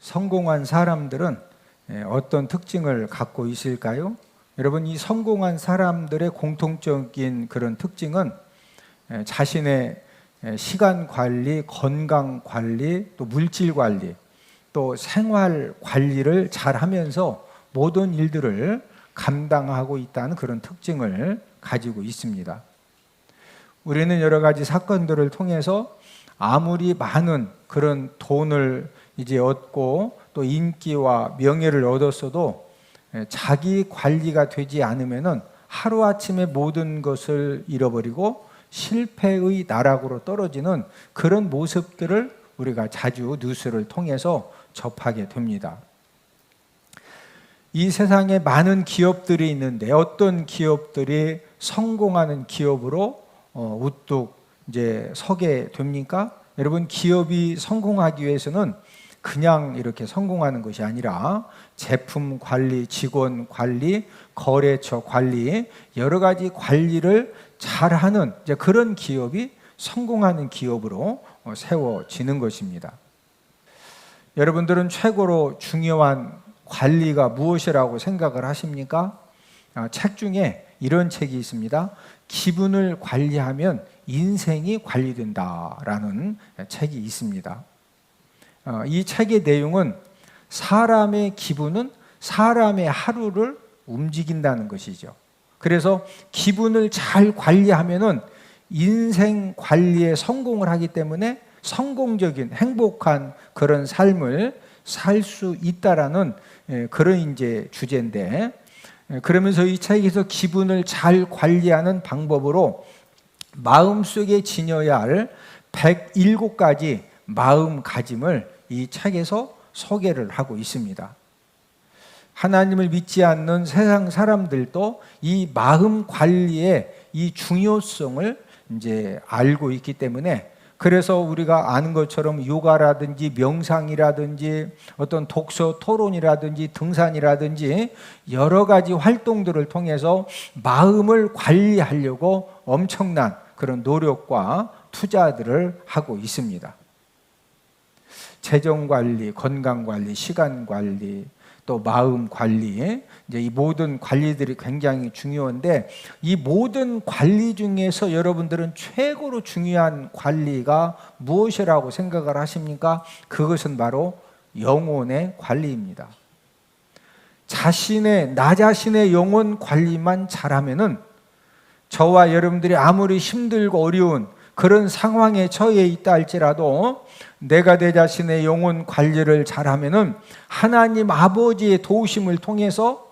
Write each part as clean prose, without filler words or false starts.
성공한 사람들은 어떤 특징을 갖고 있을까요? 여러분, 이 성공한 사람들의 공통적인 그런 특징은 자신의 시간 관리, 건강 관리, 또 물질 관리, 또 생활 관리를 잘 하면서 모든 일들을 감당하고 있다는 그런 특징을 가지고 있습니다. 우리는 여러 가지 사건들을 통해서 아무리 많은 그런 돈을 이제 얻고 또 인기와 명예를 얻었어도 자기 관리가 되지 않으면은 하루아침에 모든 것을 잃어버리고 실패의 나락으로 떨어지는 그런 모습들을 우리가 자주 뉴스를 통해서 접하게 됩니다. 이 세상에 많은 기업들이 있는데 어떤 기업들이 성공하는 기업으로 우뚝 이제 서게 됩니까? 여러분, 기업이 성공하기 위해서는 그냥 이렇게 성공하는 것이 아니라 제품 관리, 직원 관리, 거래처 관리, 여러 가지 관리를 잘하는 그런 기업이 성공하는 기업으로 세워지는 것입니다. 여러분들은 최고로 중요한 관리가 무엇이라고 생각을 하십니까? 책 중에 이런 책이 있습니다. 기분을 관리하면 인생이 관리된다라는 책이 있습니다. 이 책의 내용은 사람의 기분은 사람의 하루를 움직인다는 것이죠. 그래서 기분을 잘 관리하면은 인생 관리에 성공을 하기 때문에 성공적인 행복한 그런 삶을 살 수 있다라는 그런 이제 주제인데, 그러면서 이 책에서 기분을 잘 관리하는 방법으로 마음속에 지녀야 할 107가지 마음가짐을 이 책에서 소개를 하고 있습니다. 하나님을 믿지 않는 세상 사람들도 이 마음 관리의 이 중요성을 이제 알고 있기 때문에, 그래서 우리가 아는 것처럼 요가라든지 명상이라든지 어떤 독서 토론이라든지 등산이라든지 여러 가지 활동들을 통해서 마음을 관리하려고 엄청난 그런 노력과 투자들을 하고 있습니다. 재정 관리, 건강 관리, 시간 관리, 또 마음 관리, 이제 이 모든 관리들이 굉장히 중요한데, 이 모든 관리 중에서 여러분들은 최고로 중요한 관리가 무엇이라고 생각을 하십니까? 그것은 바로 영혼의 관리입니다. 나 자신의 영혼 관리만 잘하면은 저와 여러분들이 아무리 힘들고 어려운 그런 상황에 처해 있다 할지라도 내가 내 자신의 영혼 관리를 잘하면은 하나님 아버지의 도우심을 통해서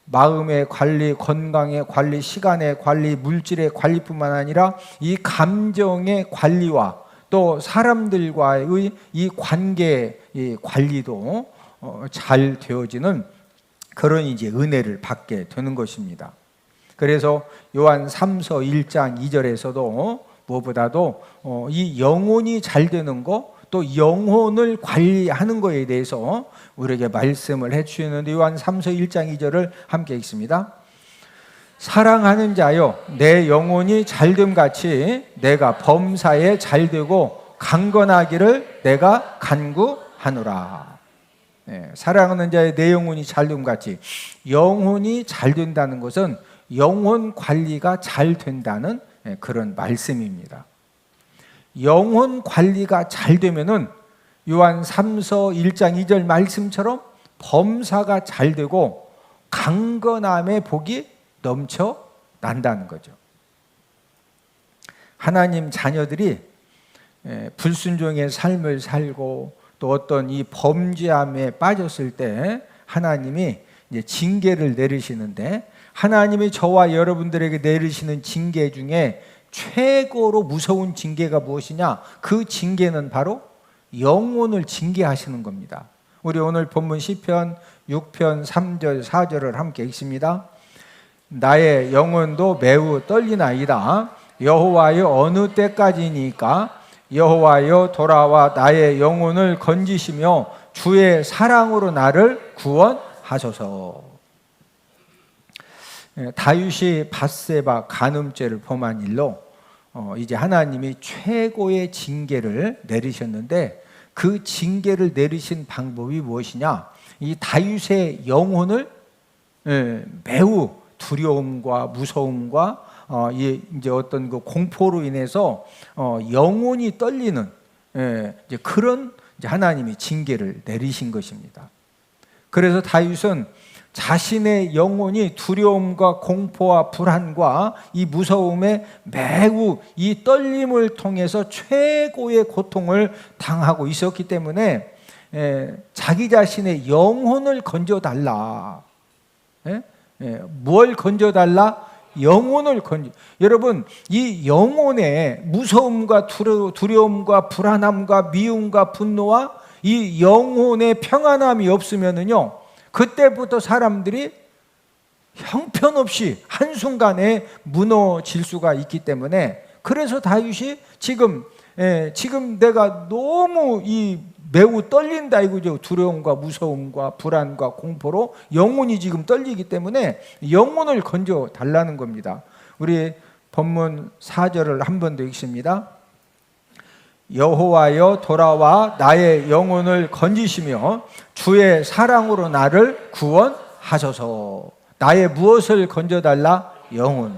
마음의 관리, 건강의 관리, 시간의 관리, 물질의 관리뿐만 아니라 이 감정의 관리와 또 사람들과의 이 관계의 관리도 잘 되어지는 그런 이제 은혜를 받게 되는 것입니다. 그래서 요한 3서 1장 2절에서도 무엇보다도 이 영혼이 잘 되는 것, 또 영혼을 관리하는 것에 대해서 우리에게 말씀을 해주시는데, 요한 3서 1장 2절을 함께 읽습니다. 사랑하는 자여, 내 영혼이 잘됨 같이 내가 범사에 잘되고 강건하기를 내가 간구하노라. 사랑하는 자의 내 영혼이 잘됨 같이, 영혼이 잘 된다는 것은 영혼 관리가 잘 된다는 그런 말씀입니다. 영혼 관리가 잘 되면은 요한 3서 1장 2절 말씀처럼 범사가 잘 되고 강건함의 복이 넘쳐 난다는 거죠. 하나님 자녀들이 불순종의 삶을 살고 또 어떤 이 범죄함에 빠졌을 때 하나님이 이제 징계를 내리시는데, 하나님이 저와 여러분들에게 내리시는 징계 중에 최고로 무서운 징계가 무엇이냐? 그 징계는 바로 영혼을 징계하시는 겁니다. 우리 오늘 본문 시편 6편 3절 4절을 함께 읽습니다. 나의 영혼도 매우 떨리나이다. 여호와여, 어느 때까지니까? 여호와여, 돌아와 나의 영혼을 건지시며 주의 사랑으로 나를 구원하소서. 다윗이 밧세바 간음죄를 범한 일로 이제 하나님이 최고의 징계를 내리셨는데, 그 징계를 내리신 방법이 무엇이냐? 이 다윗의 영혼을 매우 두려움과 무서움과 이제 어떤 그 공포로 인해서 영혼이 떨리는 이제 그런 이제 하나님이 징계를 내리신 것입니다. 그래서 다윗은 자신의 영혼이 두려움과 공포와 불안과 이 무서움에 매우 이 떨림을 통해서 최고의 고통을 당하고 있었기 때문에 자기 자신의 영혼을 건져달라. 뭘 건져달라? 영혼을 건져. 여러분, 이 영혼의 무서움과 두려움과 불안함과 미움과 분노와 이 영혼의 평안함이 없으면은요, 그때부터 사람들이 형편없이 한순간에 무너질 수가 있기 때문에, 그래서 다윗이 지금 내가 너무 매우 떨린다 이거죠. 두려움과 무서움과 불안과 공포로 영혼이 지금 떨리기 때문에 영혼을 건져 달라는 겁니다. 우리 본문 4절을 한 번 더 읽습니다. 여호와여 돌아와 나의 영혼을 건지시며 주의 사랑으로 나를 구원하소서. 나의 무엇을 건져달라? 영혼을.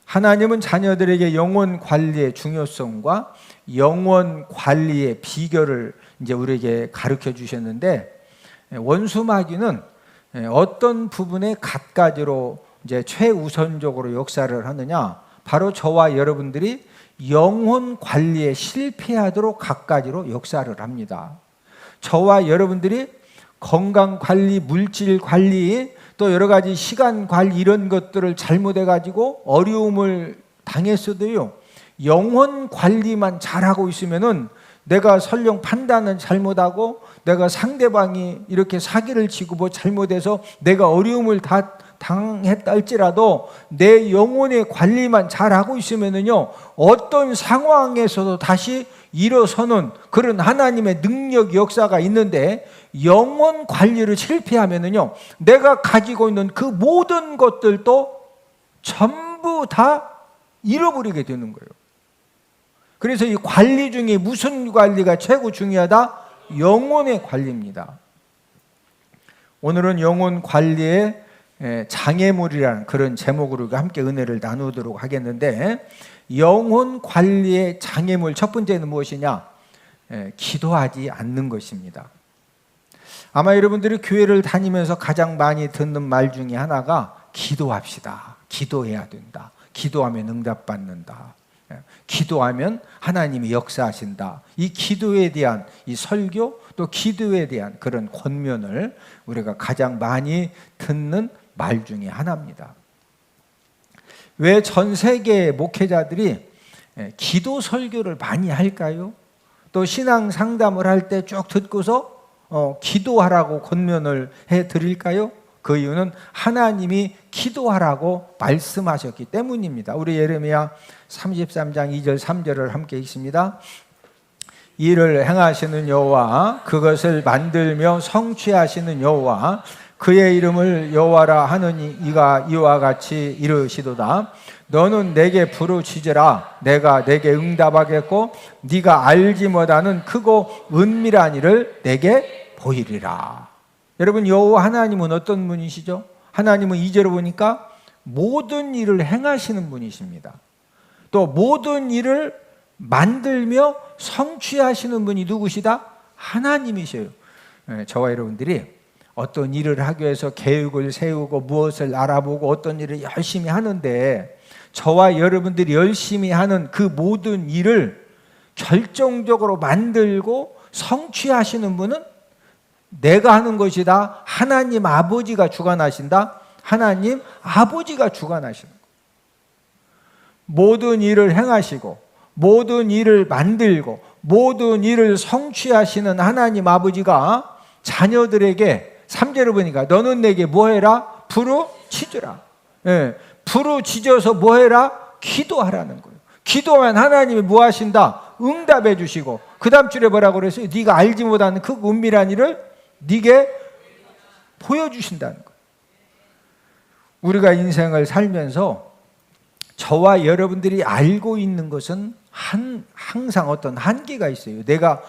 하나님은 자녀들에게 영혼 관리의 중요성과 영혼 관리의 비결을 이제 우리에게 가르쳐 주셨는데, 원수 마귀는 어떤 부분에 갖가지로 이제 최우선적으로 역사를 하느냐? 바로 저와 여러분들이 영혼 관리에 실패하도록 갖가지로 역사를 합니다. 저와 여러분들이 건강 관리, 물질 관리, 또 여러 가지 시간 관리 이런 것들을 잘못해 가지고 어려움을 당했어도요, 영혼 관리만 잘하고 있으면은 내가 설령 판단은 잘못하고 내가 상대방이 이렇게 사기를 치고 뭐 잘못해서 내가 어려움을 다 당했다 할지라도 내 영혼의 관리만 잘하고 있으면은요, 어떤 상황에서도 다시 일어서는 그런 하나님의 능력 역사가 있는데, 영혼 관리를 실패하면은요, 내가 가지고 있는 그 모든 것들도 전부 다 잃어버리게 되는 거예요. 그래서 이 관리 중에 무슨 관리가 최고 중요하다? 영혼의 관리입니다. 오늘은 영혼 관리의 장애물이라는 그런 제목으로 함께 은혜를 나누도록 하겠는데, 영혼 관리의 장애물 첫 번째는 무엇이냐? 기도하지 않는 것입니다. 아마 여러분들이 교회를 다니면서 가장 많이 듣는 말 중에 하나가 기도합시다. 기도해야 된다. 기도하면 응답받는다. 기도하면 하나님이 역사하신다. 이 기도에 대한 이 설교, 또 기도에 대한 그런 권면을 우리가 가장 많이 듣는 말 중에 하나입니다. 왜 전 세계 목회자들이 기도 설교를 많이 할까요? 또 신앙 상담을 할 때 쭉 듣고서 기도하라고 권면을 해드릴까요? 그 이유는 하나님이 기도하라고 말씀하셨기 때문입니다. 우리 예레미야 33장 2절 3절을 함께 읽습니다. 이를 행하시는 여호와, 그것을 만들며 성취하시는 여호와, 그의 이름을 여호와라 하느니 이가 이와 같이 이르시도다. 너는 내게 부르짖으라. 내가 내게 응답하겠고 네가 알지 못하는 크고 은밀한 일을 내게 보이리라. 여러분, 여호와 하나님은 어떤 분이시죠? 하나님은 2절을 보니까 모든 일을 행하시는 분이십니다. 또 모든 일을 만들며 성취하시는 분이 누구시다? 하나님이셔요. 저와 여러분들이 어떤 일을 하기 위해서 계획을 세우고 무엇을 알아보고 어떤 일을 열심히 하는데, 저와 여러분들이 열심히 하는 그 모든 일을 결정적으로 만들고 성취하시는 분은 내가 하는 것이다. 하나님 아버지가 주관하신다. 하나님 아버지가 주관하시는 거예요. 모든 일을 행하시고 모든 일을 만들고 모든 일을 성취하시는 하나님 아버지가 자녀들에게 3절을 보니까 너는 내게 뭐해라? 부르짖으라. 부르짖어서 뭐해라? 기도하라는 거예요. 기도하면 하나님이 뭐하신다? 응답해 주시고, 그 다음 줄에 뭐라고 그랬어요? 네가 알지 못하는 그 은밀한 일을 네게 보여주신다는 거예요. 우리가 인생을 살면서 저와 여러분들이 알고 있는 것은 항상 어떤 한계가 있어요. 내가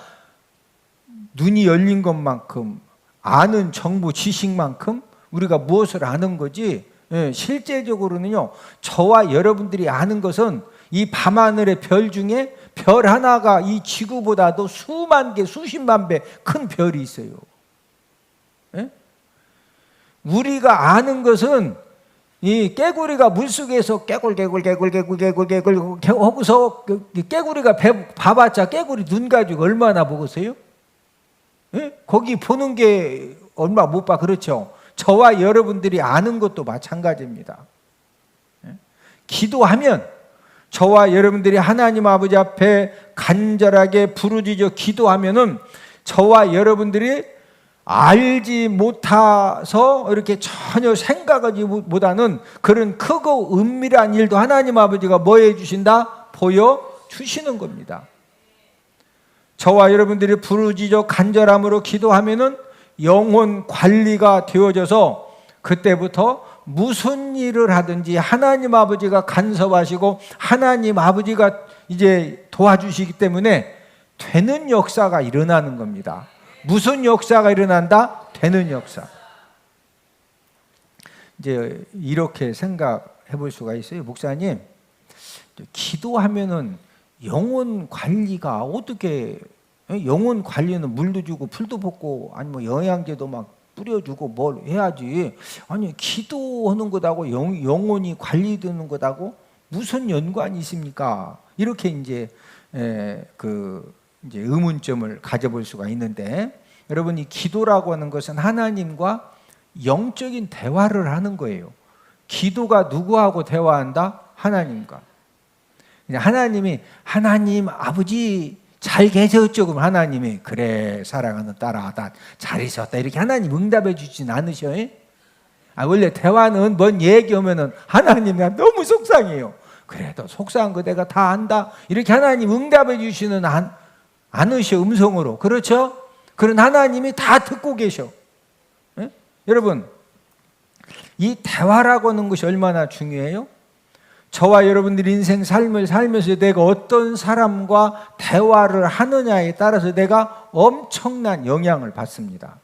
눈이 열린 것만큼 아는 정보 지식만큼 우리가 무엇을 아는 거지, 실제적으로는요, 저와 여러분들이 아는 것은 이 밤하늘의 별 중에 별 하나가 이 지구보다도 수만 개, 수십만 배 큰 별이 있어요. 우리가 아는 것은 이 깨구리가 물속에서 깨굴 하고서 깨구리가 봐봤자 깨구리 눈 가지고 얼마나 보겠어요? 거기 보는 게 얼마 못 봐. 그렇죠? 저와 여러분들이 아는 것도 마찬가지입니다. 기도하면 저와 여러분들이 하나님 아버지 앞에 간절하게 부르짖어 기도하면은 저와 여러분들이 알지 못해서 이렇게 전혀 생각하지 못하는 그런 크고 은밀한 일도 하나님 아버지가 뭐 해주신다? 보여주시는 겁니다. 저와 여러분들이 부르짖어 간절함으로 기도하면은 영혼 관리가 되어져서 그때부터 무슨 일을 하든지 하나님 아버지가 간섭하시고 하나님 아버지가 이제 도와주시기 때문에 되는 역사가 일어나는 겁니다. 무슨 역사가 일어난다? 되는 역사. 이제 이렇게 생각해 볼 수가 있어요. 목사님, 기도하면은 영혼 관리가 어떻게, 영혼 관리는 물도 주고 풀도 볶고 아니면 영양제도 막 뿌려주고 뭘 해야지. 아니, 기도하는 것하고 영혼이 관리되는 것하고 무슨 연관이 있습니까? 이렇게 이제 이제 의문점을 가져볼 수가 있는데, 여러분, 이 기도라고 하는 것은 하나님과 영적인 대화를 하는 거예요. 기도가 누구하고 대화한다? 하나님과. 하나님이 하나님 아버지 잘 계셨죠? 그럼 하나님이 그래 사랑하는 딸아 잘 있었다 이렇게 하나님 응답해 주진 않으셔요? 원래 대화는 뭔 얘기하면은 하나님 나 너무 속상해요. 그래도 속상한 거 내가 다 안다 이렇게 하나님 응답해 주시는 않으셔. 음성으로. 그렇죠? 그런 하나님이 다 듣고 계셔. 여러분, 이 대화라고 하는 것이 얼마나 중요해요? 저와 여러분들이 인생 삶을 살면서 내가 어떤 사람과 대화를 하느냐에 따라서 내가 엄청난 영향을 받습니다.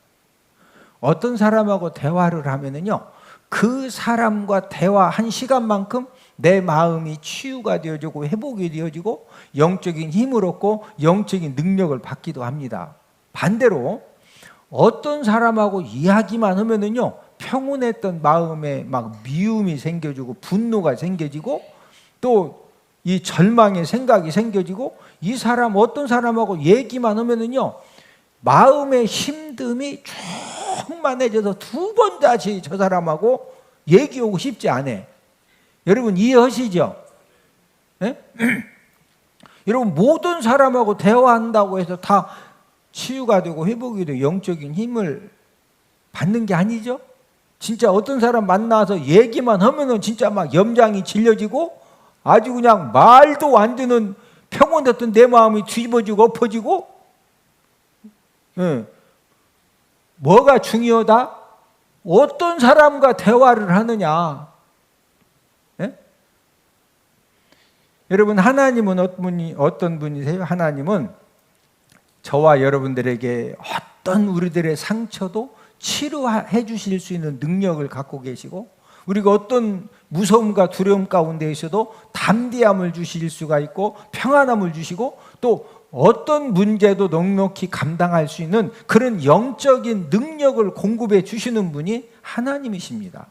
어떤 사람하고 대화를 하면은요, 그 사람과 대화한 시간만큼 내 마음이 치유가 되어지고 회복이 되어지고 영적인 힘을 얻고 영적인 능력을 받기도 합니다. 반대로 어떤 사람하고 이야기만 하면은요, 평온했던 마음에 막 미움이 생겨지고 분노가 생겨지고 또 이 절망의 생각이 생겨지고 이 사람 어떤 사람하고 얘기만 하면은요, 마음의 힘듦이 충만해져서 두 번 다시 저 사람하고 얘기하고 싶지 않아. 여러분 이해하시죠? 여러분 모든 사람하고 대화한다고 해서 다 치유가 되고 회복이 되고 영적인 힘을 받는 게 아니죠? 진짜 어떤 사람 만나서 얘기만 하면은 진짜 막 염장이 질려지고 아주 그냥 말도 안 되는 평온했던 내 마음이 뒤집어지고 엎어지고. 뭐가 중요하다? 어떤 사람과 대화를 하느냐. 여러분 하나님은 어떤 분이세요? 하나님은 저와 여러분들에게 어떤 우리들의 상처도 치료해 주실 수 있는 능력을 갖고 계시고 우리가 어떤 무서움과 두려움 가운데 있어도 담대함을 주실 수가 있고 평안함을 주시고 또 어떤 문제도 넉넉히 감당할 수 있는 그런 영적인 능력을 공급해 주시는 분이 하나님이십니다.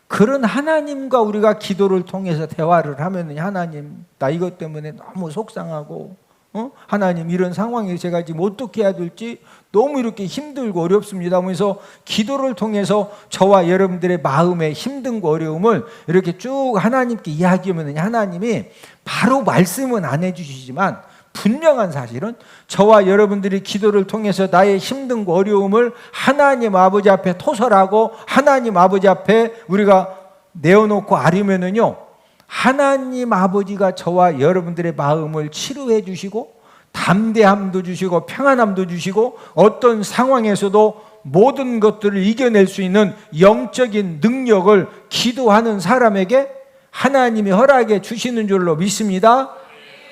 그런 하나님과 우리가 기도를 통해서 대화를 하면 하나님 나 이것 때문에 너무 속상하고 하나님 이런 상황에 제가 지금 어떻게 해야 될지 너무 이렇게 힘들고 어렵습니다 하면서 기도를 통해서 저와 여러분들의 마음의 힘든고 어려움을 이렇게 쭉 하나님께 이야기하면 하나님이 바로 말씀은 안 해주시지만 분명한 사실은 저와 여러분들이 기도를 통해서 나의 힘든고 어려움을 하나님 아버지 앞에 토설하고 하나님 아버지 앞에 우리가 내어놓고 아뢰면은요, 하나님 아버지가 저와 여러분들의 마음을 치료해 주시고 담대함도 주시고 평안함도 주시고 어떤 상황에서도 모든 것들을 이겨낼 수 있는 영적인 능력을 기도하는 사람에게 하나님이 허락해 주시는 줄로 믿습니다.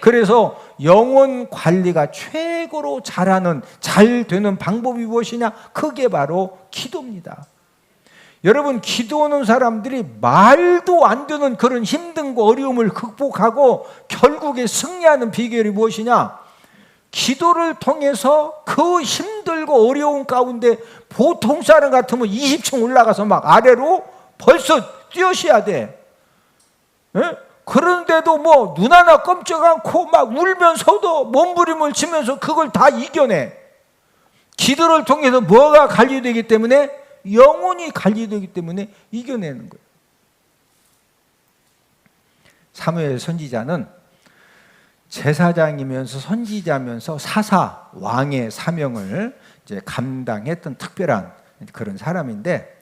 그래서 영혼 관리가 최고로 잘 되는 방법이 무엇이냐? 그게 바로 기도입니다. 여러분, 기도하는 사람들이 말도 안 되는 그런 힘든 거 어려움을 극복하고 결국에 승리하는 비결이 무엇이냐? 기도를 통해서 그 힘들고 어려운 가운데 보통 사람 같으면 20층 올라가서 막 아래로 벌써 뛰어셔야 돼. 에? 그런데도 뭐 눈 하나 깜짝 않고 막 울면서도 몸부림을 치면서 그걸 다 이겨내. 기도를 통해서 뭐가 관리되기 때문에? 영혼이 관리되기 때문에 이겨내는 거예요. 사무엘 선지자는 제사장이면서 선지자면서 사사 왕의 사명을 이제 감당했던 특별한 그런 사람인데,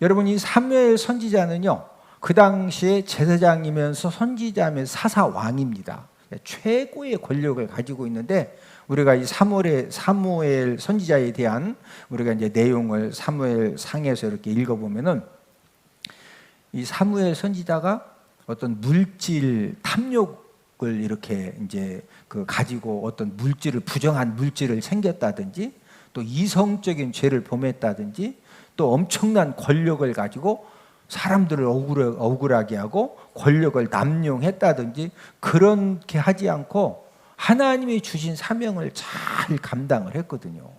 여러분, 이 사무엘 선지자는요, 그 당시에 제사장이면서 선지자면서 사사 왕입니다. 최고의 권력을 가지고 있는데, 우리가 이 사무엘 선지자에 대한 우리가 이제 내용을 사무엘 상에서 이렇게 읽어보면은, 이 사무엘 선지자가 어떤 물질 탐욕을 이렇게 이제 가지고 어떤 부정한 물질을 챙겼다든지, 또 이성적인 죄를 범했다든지, 또 엄청난 권력을 가지고 사람들을 억울하게 하고 권력을 남용했다든지, 그렇게 하지 않고 하나님이 주신 사명을 잘 감당을 했거든요.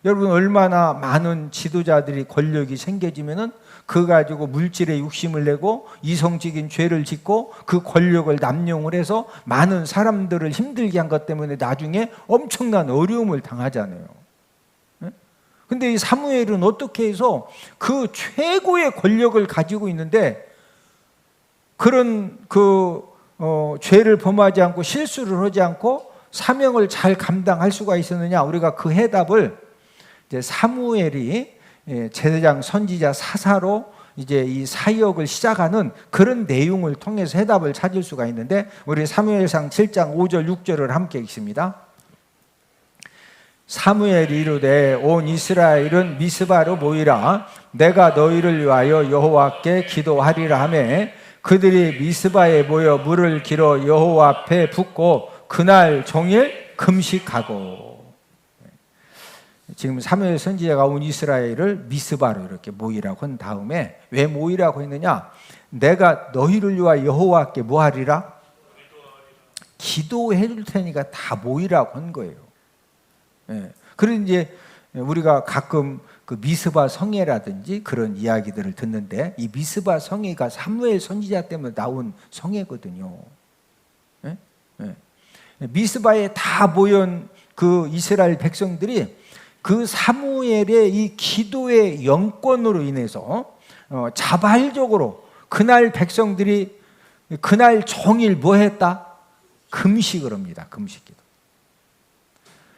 여러분, 얼마나 많은 지도자들이 권력이 생겨지면은 그거 가지고 물질에 욕심을 내고 이성적인 죄를 짓고 그 권력을 남용을 해서 많은 사람들을 힘들게 한 것 때문에 나중에 엄청난 어려움을 당하잖아요. 근데 이 사무엘은 어떻게 해서 그 최고의 권력을 가지고 있는데 그런 죄를 범하지 않고 실수를 하지 않고 사명을 잘 감당할 수가 있었느냐? 우리가 그 해답을 이제 사무엘이 제사장, 선지자, 사사로 이제 이 사역을 시작하는 그런 내용을 통해서 해답을 찾을 수가 있는데, 우리 사무엘상 7장 5절 6절을 함께 읽습니다. 사무엘이 이르되 온 이스라엘은 미스바로 모이라. 내가 너희를 위하여 여호와께 기도하리라 하며 그들이 미스바에 모여 물을 길어 여호와 앞에 붓고 그날 종일 금식하고. 지금 사무엘 선지자가 온 이스라엘을 미스바로 이렇게 모이라고 한 다음에 왜 모이라고 했느냐? 내가 너희를 위하여 여호와께 뭐 하리라? 기도해 줄 테니까 다 모이라고 한 거예요. 그런 이제 우리가 가끔 그 미스바 성회라든지 그런 이야기들을 듣는데, 이 미스바 성회가 사무엘 선지자 때문에 나온 성회거든요. 미스바에 다 모인 그 이스라엘 백성들이 그 사무엘의 이 기도의 영권으로 인해서 자발적으로 그날 백성들이 그날 종일 뭐 했다? 금식을 합니다. 금식기도.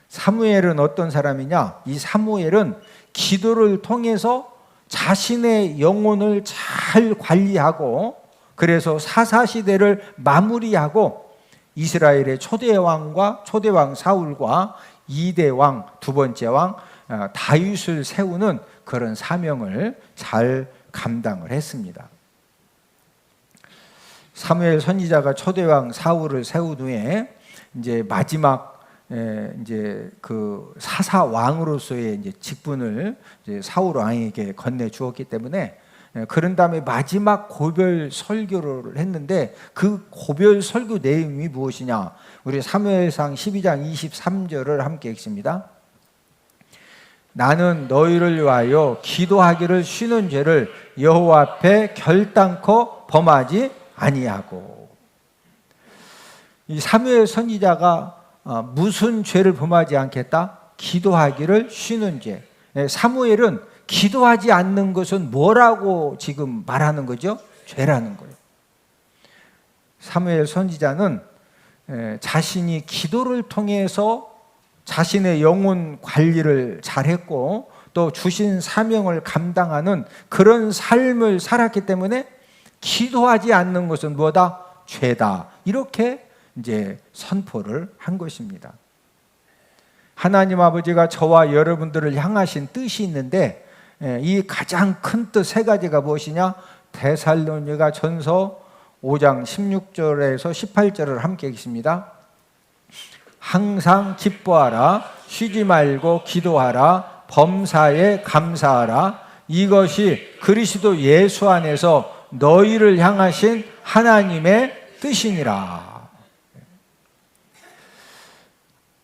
사무엘은 어떤 사람이냐? 이 사무엘은 기도를 통해서 자신의 영혼을 잘 관리하고, 그래서 사사시대를 마무리하고 이스라엘의 초대왕 사울과 2대 왕, 두 번째 왕 다윗을 세우는 그런 사명을 잘 감당을 했습니다. 사무엘 선지자가 초대왕 사울을 세운 후에 이제 마지막 이제 그 사사 왕으로서의 이제 직분을 이제 사울 왕에게 건네 주었기 때문에, 그런 다음에 마지막 고별 설교를 했는데 그 고별 설교 내용이 무엇이냐? 우리 사무엘상 12장 23절을 함께 읽습니다. 나는 너희를 위하여 기도하기를 쉬는 죄를 여호와 앞에 결단코 범하지 아니하고. 이 사무엘 선지자가 무슨 죄를 범하지 않겠다? 기도하기를 쉬는 죄. 사무엘은 기도하지 않는 것은 뭐라고 지금 말하는 거죠? 죄라는 거예요. 사무엘 선지자는 자신이 기도를 통해서 자신의 영혼 관리를 잘했고 또 주신 사명을 감당하는 그런 삶을 살았기 때문에 기도하지 않는 것은 뭐다? 죄다. 이렇게 이제 선포를 한 것입니다. 하나님 아버지가 저와 여러분들을 향하신 뜻이 있는데, 이 가장 큰 뜻 세 가지가 무엇이냐? 데살로니가 전서 5장 16절에서 18절을 함께 읽습니다. 항상 기뻐하라. 쉬지 말고 기도하라. 범사에 감사하라. 이것이 그리스도 예수 안에서 너희를 향하신 하나님의 뜻이니라.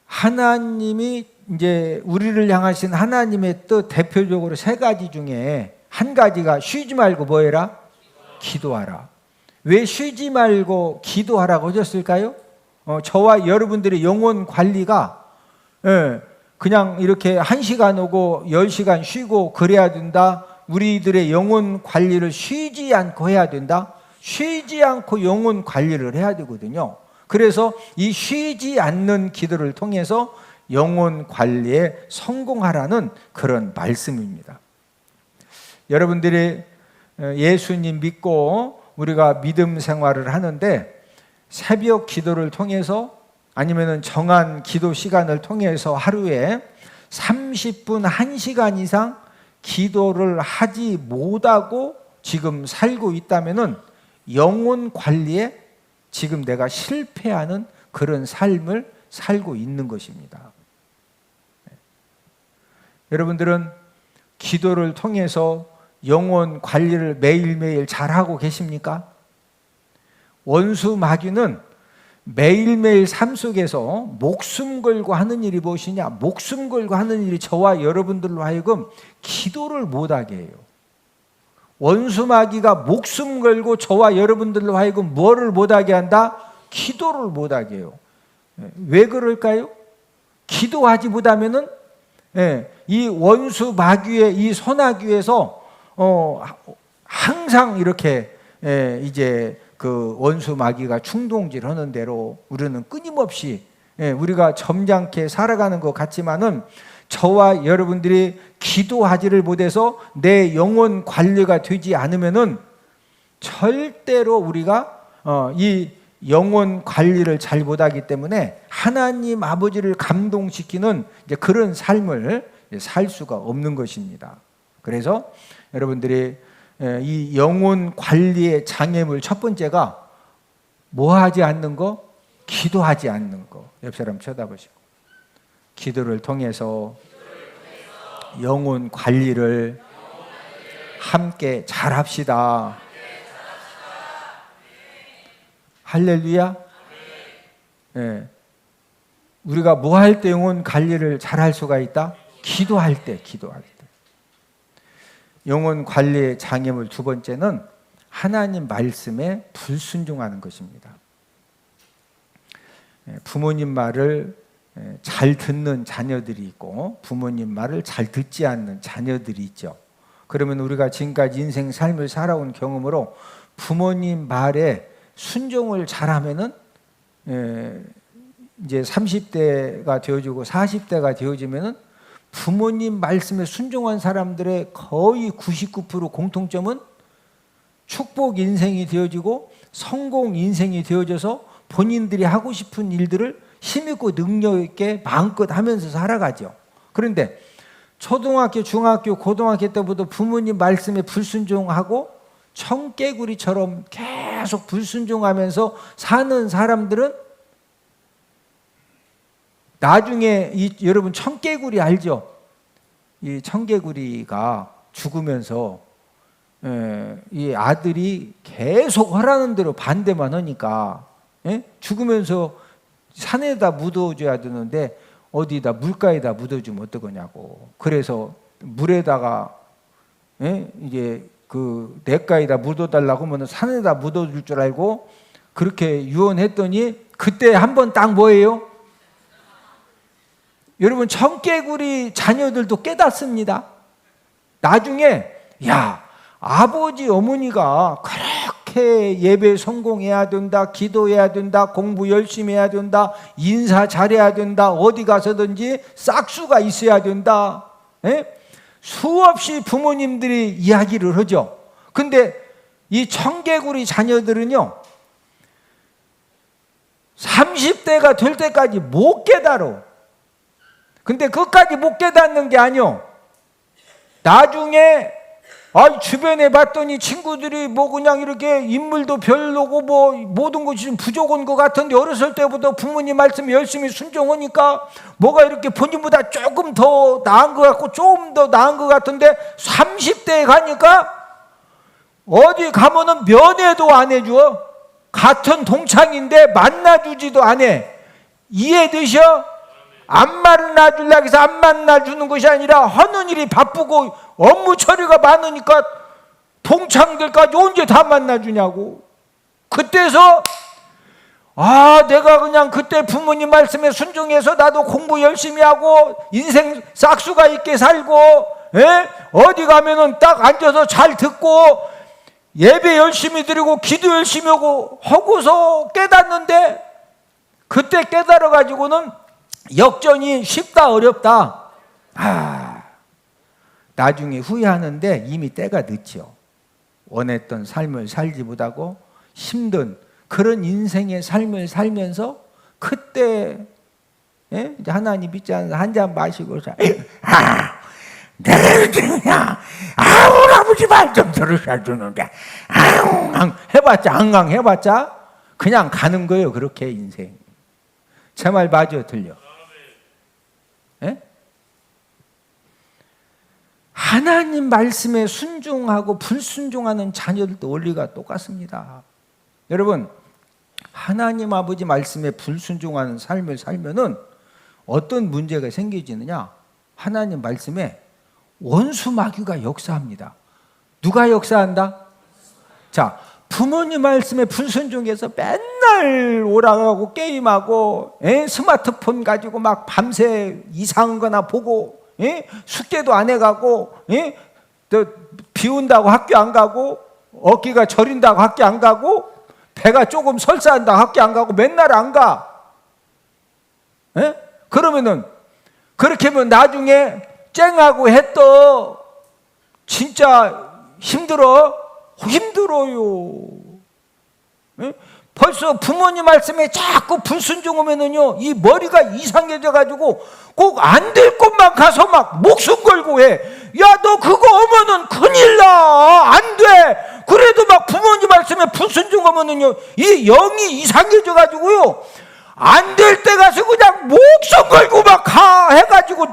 하나님이 이제 우리를 향하신 하나님의 뜻, 대표적으로 세 가지 중에 한 가지가 쉬지 말고 뭐 해라? 기도하라. 왜 쉬지 말고 기도하라고 하셨을까요? 저와 여러분들의 영혼 관리가 그냥 이렇게 1시간 오고 10시간 쉬고 그래야 된다. 우리들의 영혼 관리를 쉬지 않고 해야 된다. 쉬지 않고 영혼 관리를 해야 되거든요. 그래서 이 쉬지 않는 기도를 통해서 영혼 관리에 성공하라는 그런 말씀입니다. 여러분들이 예수님 믿고 우리가 믿음 생활을 하는데 새벽 기도를 통해서 아니면 정한 기도 시간을 통해서 하루에 30분, 1시간 이상 기도를 하지 못하고 지금 살고 있다면 영혼 관리에 지금 내가 실패하는 그런 삶을 살고 있는 것입니다. 여러분들은 기도를 통해서 영혼 관리를 매일매일 잘하고 계십니까? 원수 마귀는 매일매일 삶 속에서 목숨 걸고 하는 일이 무엇이냐? 목숨 걸고 하는 일이 저와 여러분들로 하여금 기도를 못하게 해요. 원수 마귀가 목숨 걸고 저와 여러분들로 하여금 뭐를 못하게 한다? 기도를 못하게 해요. 왜 그럴까요? 기도하지 못하면은 이 원수 마귀의 이 소나귀에서 항상 이렇게 이제 그 원수 마귀가 충동질 하는 대로 우리는 끊임없이 우리가 점잖게 살아가는 것 같지만은 저와 여러분들이 기도하지를 못해서 내 영혼 관리가 되지 않으면은 절대로 우리가 이 영혼 관리를 잘 못하기 때문에 하나님 아버지를 감동시키는 이제 그런 삶을 살 수가 없는 것입니다. 그래서 여러분들이 이 영혼 관리의 장애물 첫 번째가 뭐 하지 않는 거? 기도하지 않는 거. 옆 사람 쳐다보시고 기도를 통해서 영혼 관리를 함께 잘합시다. 할렐루야. 우리가 뭐 할 때 영혼 관리를 잘할 수가 있다? 기도할 때. 영혼 관리의 장애물 두 번째는 하나님 말씀에 불순종하는 것입니다. 부모님 말을 잘 듣는 자녀들이 있고 부모님 말을 잘 듣지 않는 자녀들이 있죠. 그러면 우리가 지금까지 인생 삶을 살아온 경험으로 부모님 말에 순종을 잘하면은 이제 30대가 되어지고 40대가 되어지면은 부모님 말씀에 순종한 사람들의 거의 99% 공통점은 축복 인생이 되어지고 성공 인생이 되어져서 본인들이 하고 싶은 일들을 힘있고 능력 있게 마음껏 하면서 살아가죠. 그런데 초등학교, 중학교, 고등학교 때부터 부모님 말씀에 불순종하고 청개구리처럼 계속 불순종하면서 사는 사람들은 나중에 여러분 청개구리 알죠? 이 청개구리가 죽으면서 이 아들이 계속 하라는 대로 반대만 하니까 죽으면서 산에다 묻어줘야 되는데 어디다 물가에다 묻어주면 어떡하냐고. 그래서 물에다가 이제 그 냇가에다 묻어달라고 하면 산에다 묻어줄 줄 알고 그렇게 유언했더니 그때 한번 딱 뭐예요? 여러분 청개구리 자녀들도 깨닫습니다. 나중에 야 아버지 어머니가 그렇게 예배 성공해야 된다, 기도해야 된다, 공부 열심히 해야 된다, 인사 잘해야 된다, 어디 가서든지 싹수가 있어야 된다, 수없이 부모님들이 이야기를 하죠. 근데 이 청개구리 자녀들은요 30대가 될 때까지 못 깨달아. 근데 그것까지 못 깨닫는 게 아니요. 나중에 주변에 봤더니 친구들이 뭐 그냥 이렇게 인물도 별로고 뭐 모든 것이 좀 부족한 것 같은데 어렸을 때부터 부모님 말씀에 열심히 순종하니까 뭐가 이렇게 본인보다 조금 더 나은 것 같고 좀 더 나은 것 같은데 30대에 가니까 어디 가면은 면회도 안 해줘. 같은 동창인데 만나주지도 안 해. 이해되셔? 안 만나주려고 해서 안 만나주는 것이 아니라 하는 일이 바쁘고 업무 처리가 많으니까 동창들까지 언제 다 만나주냐고. 그때서 내가 그냥 그때 부모님 말씀에 순종해서 나도 공부 열심히 하고 인생 싹수가 있게 살고 어디 가면은 딱 앉아서 잘 듣고 예배 열심히 드리고 기도 열심히 하고서 깨닫는데, 그때 깨달아가지고는 역전이 쉽다 어렵다. 나중에 후회하는데 이미 때가 늦죠. 원했던 삶을 살지 못하고 힘든 그런 인생의 삶을 살면서 그때 이제 하나님 믿지 않아서 한 잔 마시고 내가 그냥 우리 아버지 말 좀 들으셔 주는데 해봤자 앙앙 해봤자 그냥 가는 거예요. 그렇게 인생. 제 말 맞아 들려? 하나님 말씀에 순종하고 불순종하는 자녀들도 원리가 똑같습니다. 여러분, 하나님 아버지 말씀에 불순종하는 삶을 살면은 어떤 문제가 생기지느냐? 하나님 말씀에 원수 마귀가 역사합니다. 누가 역사한다? 자, 부모님 말씀에 불순종해서 맨날 오락하고 게임하고 스마트폰 가지고 막 밤새 이상한 거나 보고 숙제도 안 해가고 또 비 온다고 학교 안 가고 어깨가 저린다고 학교 안 가고 배가 조금 설사한다고 학교 안 가고 맨날 안 가. 그러면은 그렇게 하면 나중에 쨍하고 했더 진짜 힘들어요. 벌써 부모님 말씀에 자꾸 불순종하면은요, 이 머리가 이상해져 가지고 꼭 안 될 곳만 가서 막 목숨 걸고 해. 야, 너 그거 하면은 큰일 나. 안 돼. 그래도 막 부모님 말씀에 불순종하면은요, 이 영이 이상해져 가지고요, 안 될 때 가서 그냥 목숨 걸고 막 가 해가지고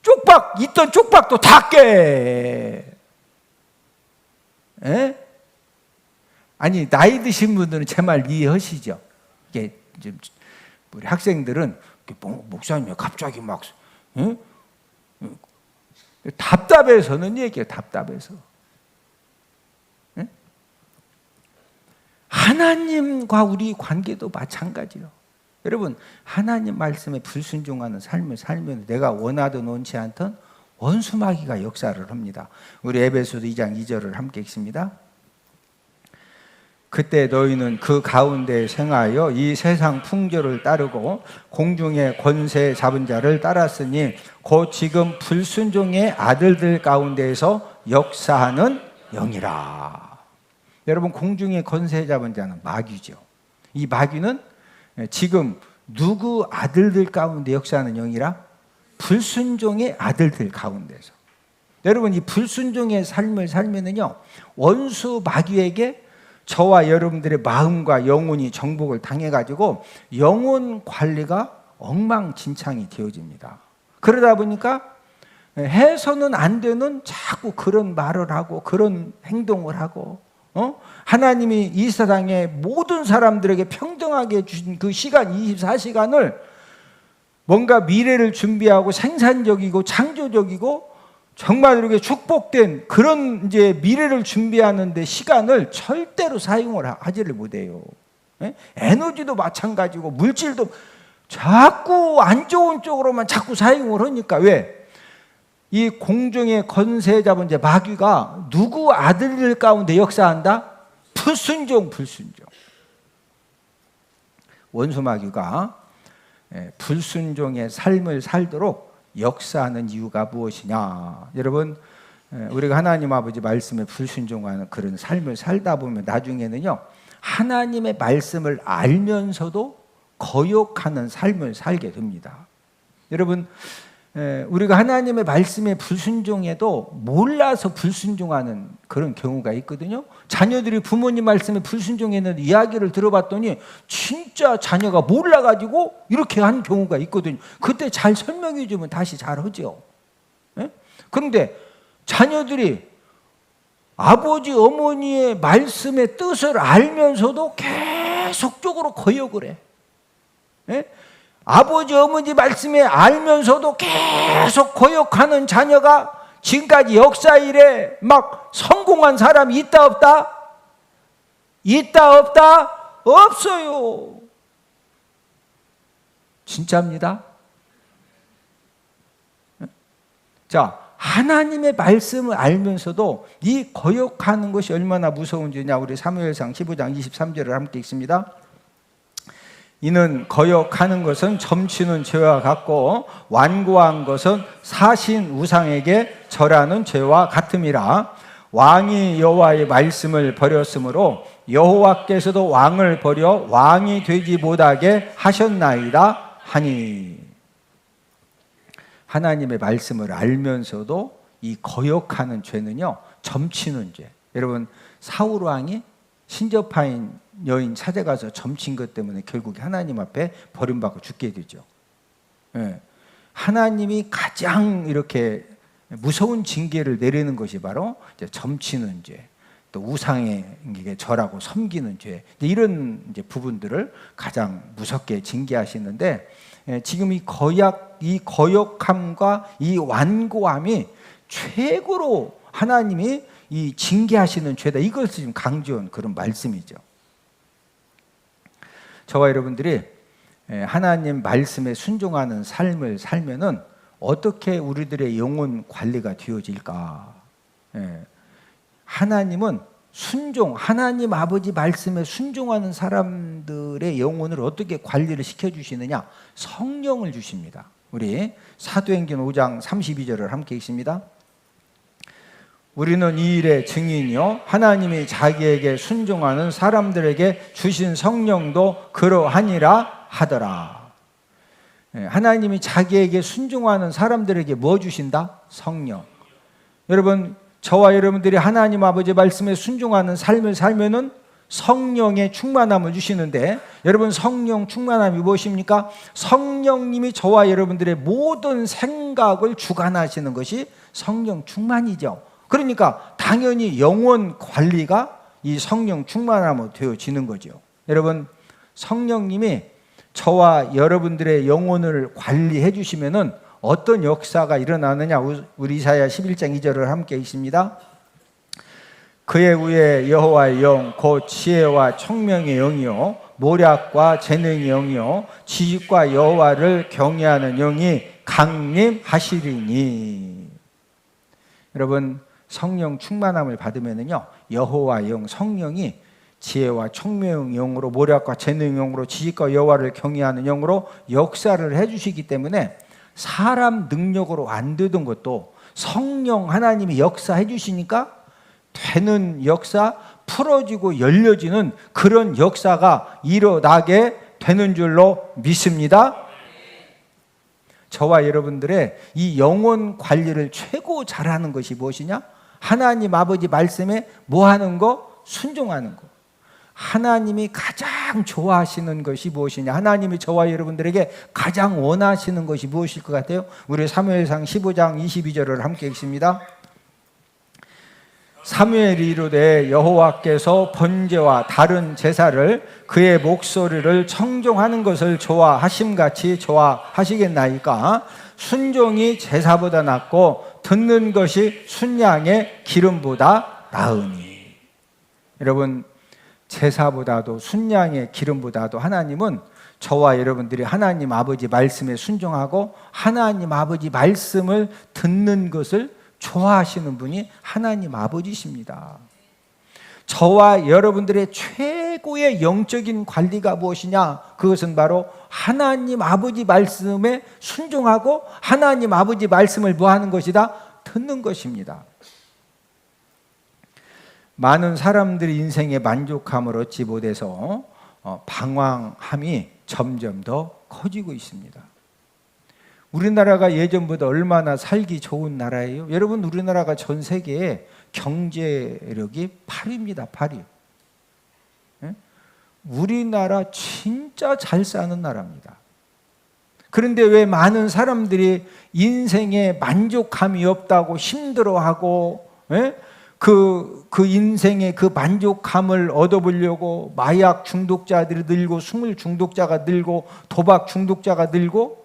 쪽박 있던 쪽박도 다 깨. 아니, 나이 드신 분들은 제 말 이해하시죠? 이게 우리 학생들은 목사님이 갑자기 막 답답해서는 얘기해요. 답답해서. 하나님과 우리 관계도 마찬가지요. 여러분, 하나님 말씀에 불순종하는 삶을 살면 내가 원하든 원치 않든 원수마귀가 역사를 합니다. 우리 에베소서 2장 2절을 함께 읽습니다. 그때 너희는 그 가운데 생하여 이 세상 풍조를 따르고 공중의 권세 잡은 자를 따랐으니 곧 지금 불순종의 아들들 가운데에서 역사하는 영이라. 여러분, 공중의 권세 잡은 자는 마귀죠. 이 마귀는 지금 누구 아들들 가운데 역사하는 영이라? 불순종의 아들들 가운데서. 여러분, 이 불순종의 삶을 살면은요, 원수 마귀에게 저와 여러분들의 마음과 영혼이 정복을 당해가지고 영혼 관리가 엉망진창이 되어집니다. 그러다 보니까 해서는 안 되는 자꾸 그런 말을 하고 그런 행동을 하고, 하나님이 이 세상에 모든 사람들에게 평등하게 주신 그 시간 24시간을 뭔가 미래를 준비하고 생산적이고 창조적이고 정말 이렇게 축복된 그런 이제 미래를 준비하는 데 시간을 절대로 사용을 하지를 못해요. 에너지도 마찬가지고 물질도 자꾸 안 좋은 쪽으로만 자꾸 사용을 하니까. 왜? 이 공중의 권세 잡은 자 마귀가 누구 아들들 가운데 역사한다? 불순종. 원수 마귀가 불순종의 삶을 살도록 역사하는 이유가 무엇이냐? 여러분, 우리가 하나님 아버지 말씀에 불순종하는 그런 삶을 살다 보면 나중에는요, 하나님의 말씀을 알면서도 거역하는 삶을 살게 됩니다. 여러분, 우리가 하나님의 말씀에 불순종해도 몰라서 불순종하는 그런 경우가 있거든요. 자녀들이 부모님 말씀에 불순종했는데 이야기를 들어봤더니 진짜 자녀가 몰라가지고 이렇게 한 경우가 있거든요. 그때 잘 설명해 주면 다시 잘하죠. 그런데 자녀들이 아버지 어머니의 말씀의 뜻을 알면서도 계속적으로 거역을 해. 아버지 어머니 말씀에 알면서도 계속 거역하는 자녀가 지금까지 역사 이래 막 성공한 사람이 있다 없다? 있다 없다? 없어요. 진짜입니다. 자, 하나님의 말씀을 알면서도 이 거역하는 것이 얼마나 무서운지냐, 우리 사무엘상 15장 23절을 함께 읽습니다. 이는 거역하는 것은 점치는 죄와 같고 완고한 것은 사신 우상에게 절하는 죄와 같음이라. 왕이 여호와의 말씀을 버렸으므로 여호와께서도 왕을 버려 왕이 되지 못하게 하셨나이다 하니. 하나님의 말씀을 알면서도 이 거역하는 죄는요, 점치는 죄. 여러분, 사울 왕이 신접하인 여인 찾아가서 점친 것 때문에 결국 하나님 앞에 버림받고 죽게 되죠. 하나님이 가장 이렇게 무서운 징계를 내리는 것이 바로 이제 점치는 죄, 또 우상에게 절하고 섬기는 죄, 이런 이제 부분들을 가장 무섭게 징계하시는데, 지금 이 거역함과 이 완고함이 최고로 하나님이 이 징계하시는 죄다, 이것을 지금 강조한 그런 말씀이죠. 저와 여러분들이 하나님 말씀에 순종하는 삶을 살면은 어떻게 우리들의 영혼 관리가 되어질까? 하나님은 하나님 아버지 말씀에 순종하는 사람들의 영혼을 어떻게 관리를 시켜주시느냐? 성령을 주십니다. 우리 사도행전 5장 32절을 함께 읽습니다. 우리는 이 일의 증인이요 하나님이 자기에게 순종하는 사람들에게 주신 성령도 그러하니라 하더라. 하나님이 자기에게 순종하는 사람들에게 뭐 주신다? 성령. 여러분, 저와 여러분들이 하나님 아버지 말씀에 순종하는 삶을 살면은 성령의 충만함을 주시는데, 여러분, 성령 충만함이 무엇입니까? 성령님이 저와 여러분들의 모든 생각을 주관하시는 것이 성령 충만이죠. 그러니까 당연히 영혼 관리가 이 성령 충만함으로 되어지는 거죠. 여러분, 성령님이 저와 여러분들의 영혼을 관리해 주시면은 어떤 역사가 일어나느냐? 우리 이사야 11장 2절을 함께 읽습니다. 그의 위에 여호와의 영 곧 지혜와 총명의 영이요 모략과 재능의 영이요 지식과 여호와를 경외하는 영이 강림하시리니. 여러분, 성령 충만함을 받으면은요, 여호와 영 성령이 지혜와 총명의 영으로 모략과 재능의 영으로 지식과 여호와를 경외하는 영으로 역사를 해주시기 때문에 사람 능력으로 안 되던 것도 성령 하나님이 역사해 주시니까 되는 역사, 풀어지고 열려지는 그런 역사가 일어나게 되는 줄로 믿습니다. 저와 여러분들의 이 영혼 관리를 최고 잘하는 것이 무엇이냐? 하나님 아버지 말씀에 뭐 하는 거? 순종하는 거. 하나님이 가장 좋아하시는 것이 무엇이냐? 하나님이 저와 여러분들에게 가장 원하시는 것이 무엇일 것 같아요? 우리 사무엘상 15장 22절을 함께 읽습니다. 사무엘이 이르되 여호와께서 번제와 다른 제사를 그의 목소리를 청종하는 것을 좋아하심같이 좋아하시겠나이까? 순종이 제사보다 낫고 듣는 것이 순양의 기름보다 나으니. 여러분, 제사보다도 순양의 기름보다도 하나님은 저와 여러분들이 하나님 아버지 말씀에 순종하고 하나님 아버지 말씀을 듣는 것을 좋아하시는 분이 하나님 아버지십니다. 저와 여러분들의 최고의 영적인 관리가 무엇이냐? 그것은 바로 하나님 아버지 말씀에 순종하고 하나님 아버지 말씀을 뭐 하는 것이다? 듣는 것입니다. 많은 사람들이 인생의 만족함을 얻지 못해서 방황함이 점점 더 커지고 있습니다. 우리나라가 예전보다 얼마나 살기 좋은 나라예요? 여러분, 우리나라가 전 세계에 경제력이 8위입니다. 8위. 우리나라 진짜 잘 사는 나라입니다. 그런데 왜 많은 사람들이 인생에 만족감이 없다고 힘들어하고, 그 인생의 그 만족감을 얻어보려고 마약 중독자들이 늘고, 술 중독자가 늘고, 도박 중독자가 늘고,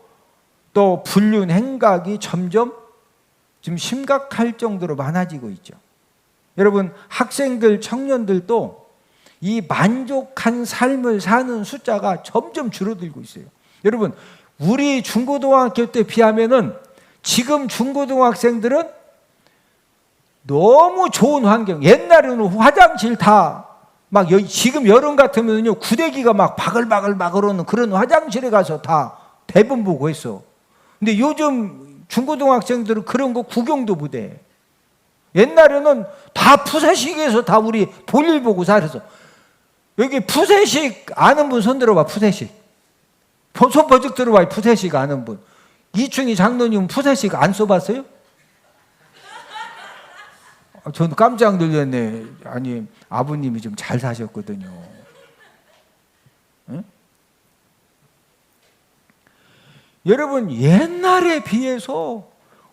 또 불륜 행각이 점점 지금 심각할 정도로 많아지고 있죠. 여러분, 학생들, 청년들도 이 만족한 삶을 사는 숫자가 점점 줄어들고 있어요. 여러분, 우리 중고등학교 때 비하면은 지금 중고등학생들은 너무 좋은 환경. 옛날에는 화장실 다 막 지금 여름 같으면요 구데기가 막 바글바글 오는 그런 화장실에 가서 다 대본 보고 했어. 근데 요즘 중고등학생들은 그런 거 구경도 못해. 옛날에는 다 푸세식에서 다 우리 볼일 보고 살았어. 여기 푸세식 아는 분 손 들어봐. 푸세식. 손 버쩍 들어봐. 푸세식 아는 분. 이충희 장로님 푸세식 안 써봤어요? 저는 깜짝 놀랐네. 아니, 아버님이 좀 잘 사셨거든요. 응? 여러분, 옛날에 비해서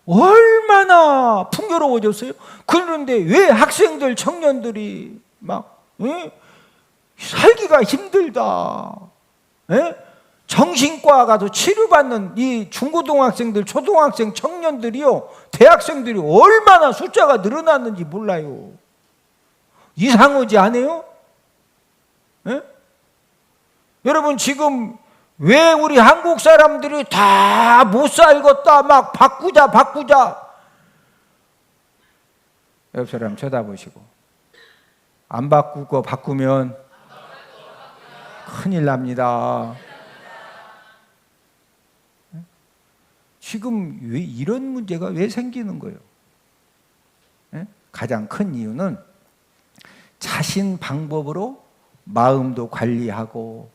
얼마나 풍요로워졌어요? 그런데 왜 학생들, 청년들이 막 살기가 힘들다, 정신과 가서 치료받는 이 중고등학생들, 초등학생, 청년들이요, 대학생들이 얼마나 숫자가 늘어났는지 몰라요. 이상하지 않아요? 여러분, 지금 왜 우리 한국 사람들이 다 못 살겠다, 막 바꾸자. 옆 사람 쳐다보시고, 안 바꾸고 바꾸면 큰일 납니다. 지금 왜 이런 문제가 왜 생기는 거예요? 가장 큰 이유는 자신 방법으로 마음도 관리하고,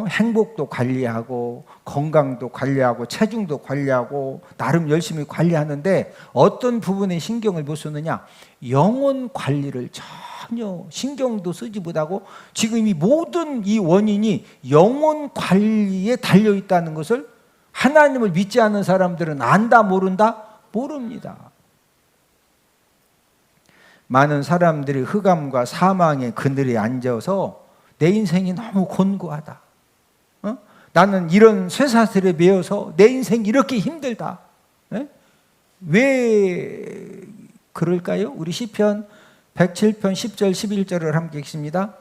행복도 관리하고, 건강도 관리하고, 체중도 관리하고, 나름 열심히 관리하는데 어떤 부분에 신경을 못 쓰느냐? 영혼 관리를 전혀 신경도 쓰지 못하고, 지금 이 모든 이 원인이 영혼 관리에 달려 있다는 것을 하나님을 믿지 않는 사람들은 안다, 모른다? 모릅니다. 많은 사람들이 흑암과 사망의 그늘에 앉아서 내 인생이 너무 곤고하다, 나는 이런 쇠사슬에 매여서 내 인생이 이렇게 힘들다. 왜 그럴까요? 우리 시편 107편 10절 11절을 함께 읽습니다.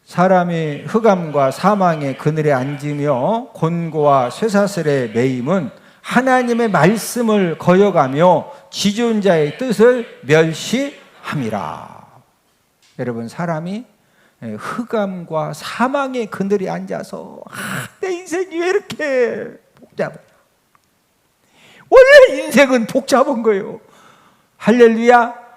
사람이 흑암과 사망의 그늘에 앉으며 곤고와 쇠사슬에 매임은 하나님의 말씀을 거역하며 지존자의 뜻을 멸시함이라. 여러분, 사람이 흑암과 사망의 그늘에 앉아서 내 인생이 왜 이렇게 복잡해? 원래 인생은 복잡한 거예요. 할렐루야.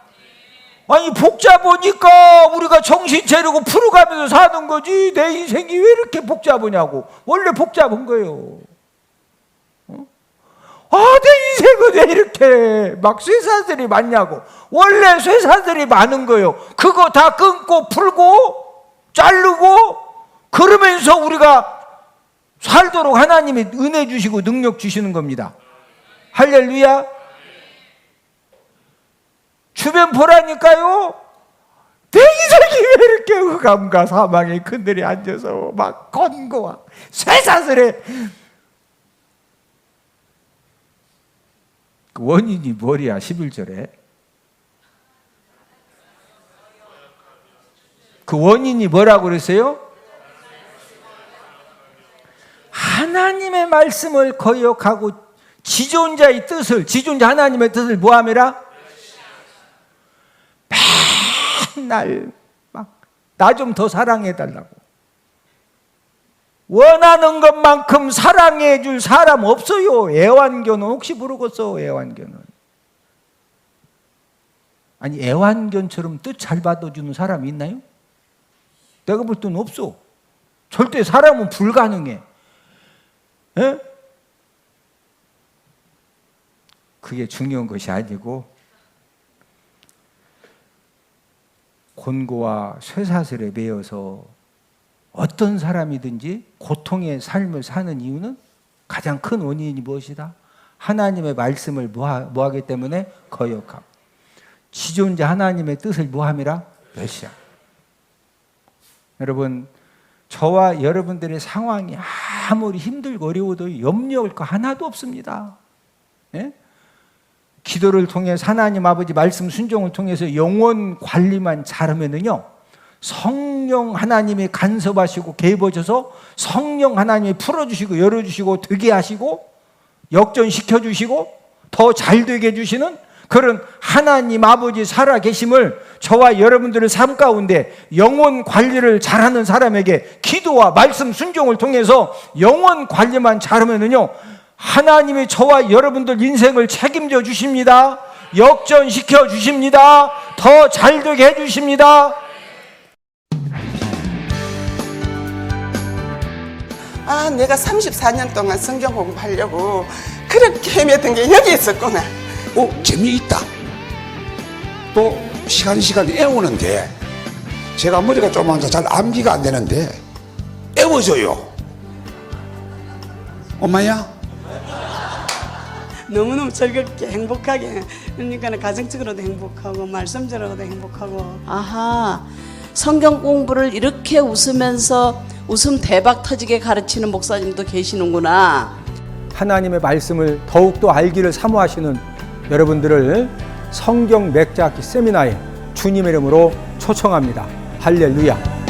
아니, 복잡하니까 우리가 정신 차리고 풀어가면서 사는 거지, 내 인생이 왜 이렇게 복잡하냐고. 원래 복잡한 거예요. 내 인생은 왜 이렇게 막 쇠사슬이 많냐고. 원래 쇠사슬이 많은 거예요. 그거 다 끊고 풀고 자르고 그러면서 우리가 살도록 하나님이 은혜 주시고 능력 주시는 겁니다. 할렐루야. 주변 보라니까요. 내 인생이 왜 이렇게 흑암과 사망의 그늘에 앉아서 막 건고와 쇠사슬에. 그 원인이 뭐야? 11절에 그 원인이 뭐라고 그랬어요? 하나님의 말씀을 거역하고 지존자의 뜻을, 지존자 하나님의 뜻을 뭐하매라? 맨날 막 나 좀 더 사랑해달라고. 원하는 것만큼 사랑해 줄 사람 없어요. 애완견은 혹시 모르겠어. 애완견은, 아니, 애완견처럼 뜻 잘 받아주는 사람이 있나요? 내가 볼 때는 없어. 절대 사람은 불가능해. 그게 중요한 것이 아니고 곤고와 쇠사슬에 매여서 어떤 사람이든지 고통의 삶을 사는 이유는 가장 큰 원인이 무엇이다? 하나님의 말씀을 뭐하기 때문에 거역함. 지존자 하나님의 뜻을 뭐함이라? 멸시함. 여러분, 저와 여러분들의 상황이 아무리 힘들고 어려워도 염려할 거 하나도 없습니다. 예? 기도를 통해서 하나님 아버지 말씀 순종을 통해서 영혼 관리만 잘하면은요, 성령 하나님이 간섭하시고 개입하셔서 성령 하나님이 풀어주시고 열어주시고 되게 하시고 역전시켜주시고 더 잘되게 해주시는 그런 하나님 아버지 살아계심을 저와 여러분들의 삶 가운데 영혼 관리를 잘하는 사람에게 기도와 말씀 순종을 통해서 영혼 관리만 잘하면은요, 하나님이 저와 여러분들 인생을 책임져 주십니다. 역전시켜 주십니다. 더 잘되게 해 주십니다. 아, 내가 34년 동안 성경 공부하려고 그렇게 헤맸던 게 여기 있었구나. 재미있다. 또 시간이 애우는데 제가 머리가 조그만서 잘 암기가 안 되는데 애워져요. 엄마야? 너무너무 즐겁게 행복하게, 그러니까 가정적으로도 행복하고 말씀적으로도 행복하고. 아하, 성경 공부를 이렇게 웃으면서 웃음 대박 터지게 가르치는 목사님도 계시는구나. 하나님의 말씀을 더욱더 알기를 사모하시는 여러분들을 성경 맥자기 세미나에 주님의 이름으로 초청합니다. 할렐루야.